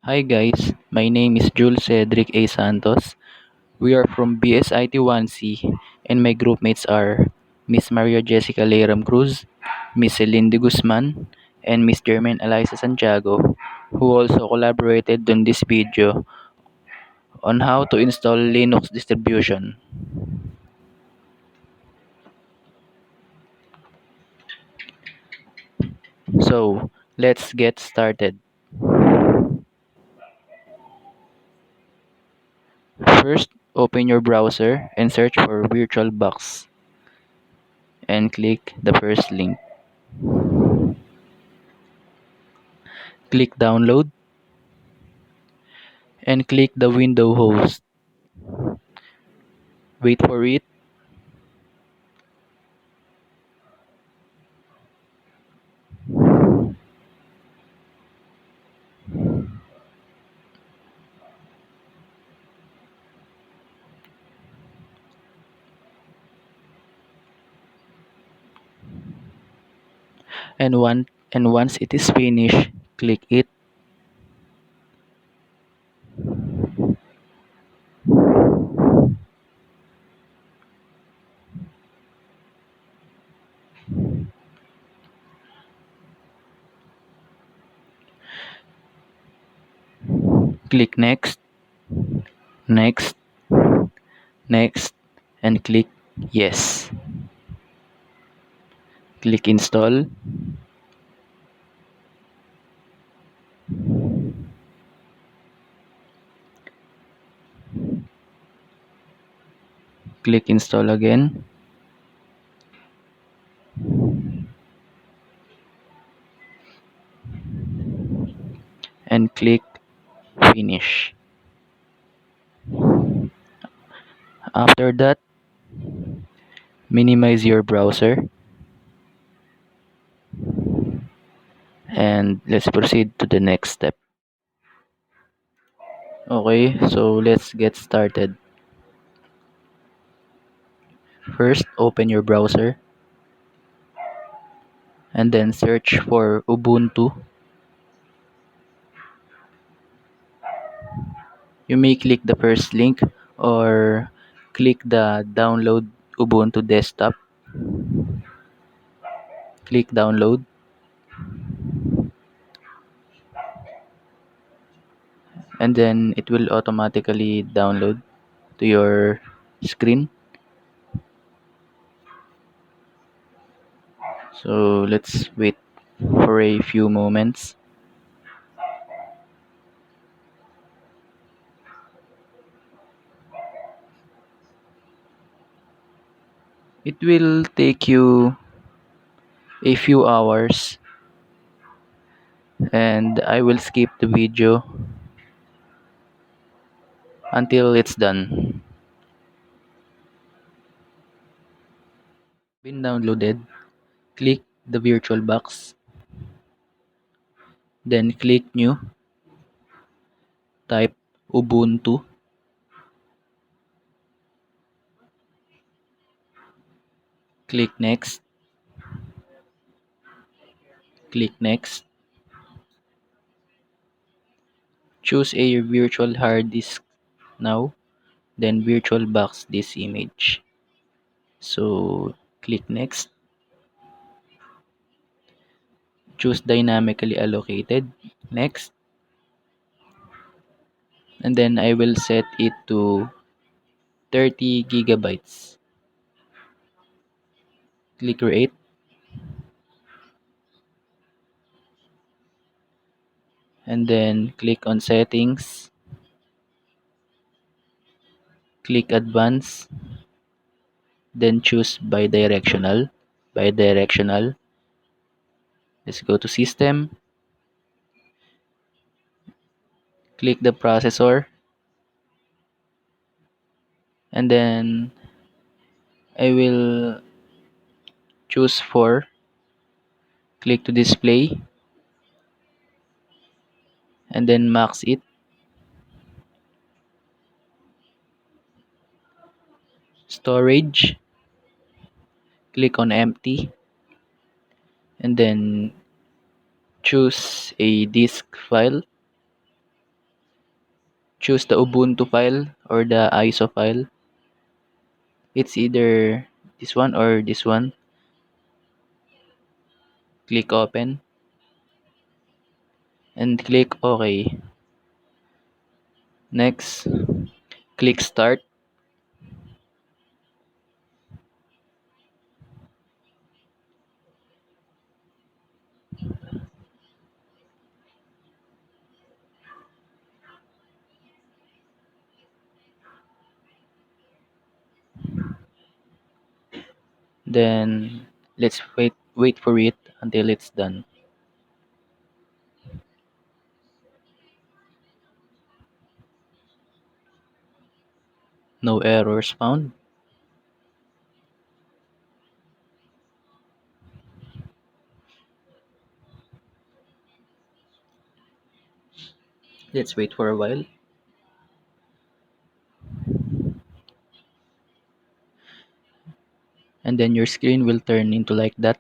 Hi guys, my name is Jules Cedric A. Santos. We are from BSIT 1C and my group mates are Miss Maria Jessica Leiram Cruz, Miss Celine De Guzman, and Miss Germane Alaisa Santiago, who also collaborated on this video on how to install Linux distribution. So, let's get started. First, open your browser and search for VirtualBox and click the first link. Click download and click the window host. Wait for it, and once it is finished, click it. Click next, next, next, and click yes. Click install, click install again, and click finish. After that, minimize your browser and let's proceed to the next step. Okay, so let's get started. First, open your browser and then search for Ubuntu. You may click the first link or click the download Ubuntu desktop. Click download and then it will automatically download to your screen. So let's wait for a few moments. It will take you a few hours and I will skip the video until it's done. Been downloaded, click the VirtualBox, then click new, type Ubuntu, click next, click next, choose a virtual hard disk now, then VirtualBox this image. So click next, choose dynamically allocated, next, and then I will set it to 30 gigabytes. Click create and then click on settings, click advanced, then choose bidirectional. Let's go to system, click the processor, and then I will choose 4, click to display, and then max it. Storage, click on empty, and then choose a disk file, choose the Ubuntu file or the ISO file. It's either this one or this one. Click open and click OK. Next, click start. Then let's wait for it until it's done. No errors found. Let's wait for a while. And then your screen will turn into like that.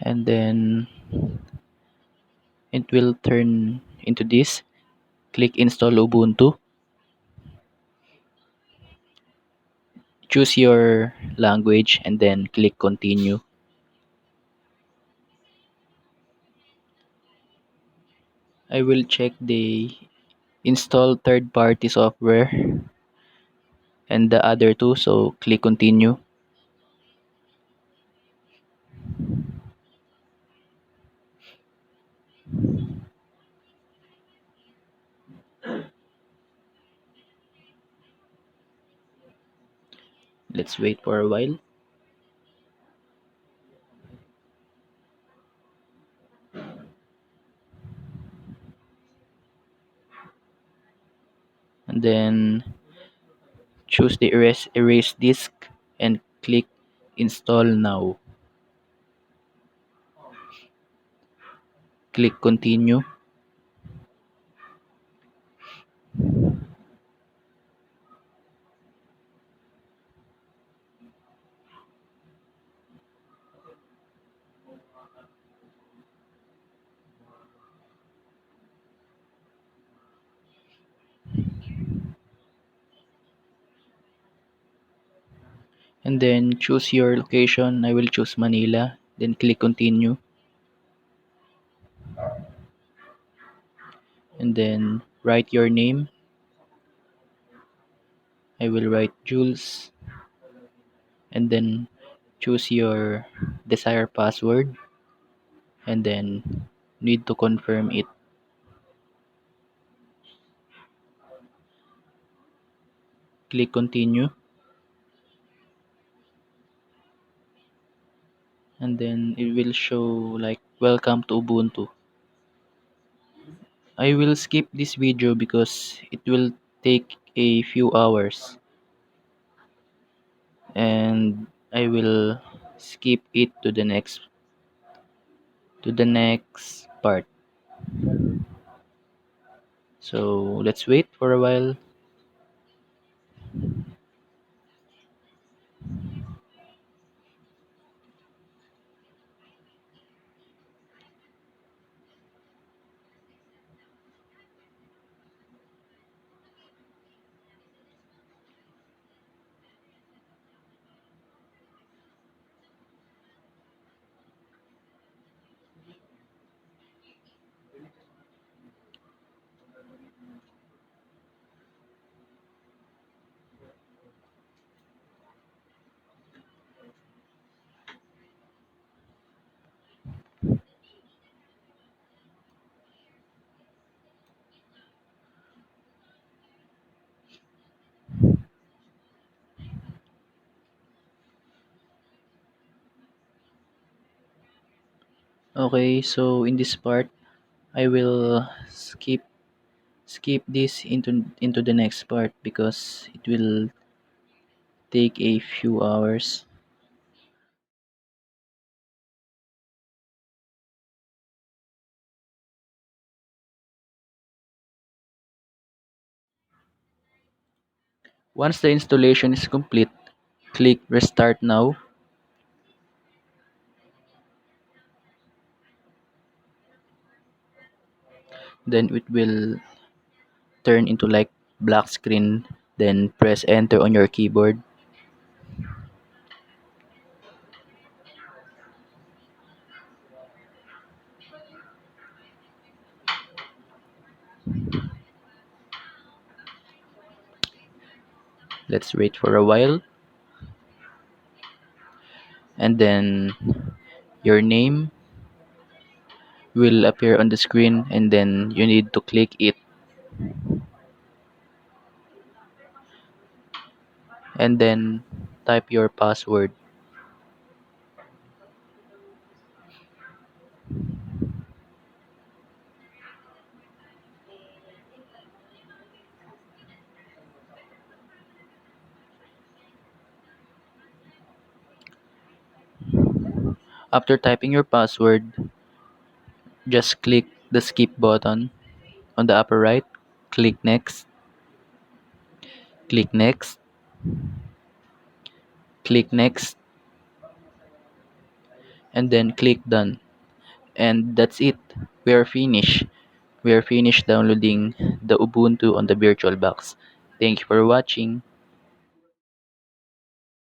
And then it will turn into this. Click install Ubuntu. Choose your language and then click continue. I will check the install third party software and the other two, so click continue. Let's wait for a while. And then choose the erase disk and click install now. Click continue. And then choose your location. I will choose Manila. Then click continue. And then write your name. I will write Jules. And then choose your desired password. And then need to confirm it. Click continue. And then it will show like welcome to Ubuntu. I will skip this video because it will take a few hours and I will skip it to the next part. So let's wait for a while. Okay, so in this part I will skip this into the next part because it will take a few hours. Once the installation is complete, click Restart Now. Then it will turn into like black screen. Then press enter on your keyboard. Let's wait for a while. And then your name will appear on the screen, and then you need to click it, and then type your password. After typing your password, just click the skip button on the upper right. Click next, click next, click next, and then click done. And that's it. We are finished. We are finished downloading the Ubuntu on the VirtualBox. Thank you for watching.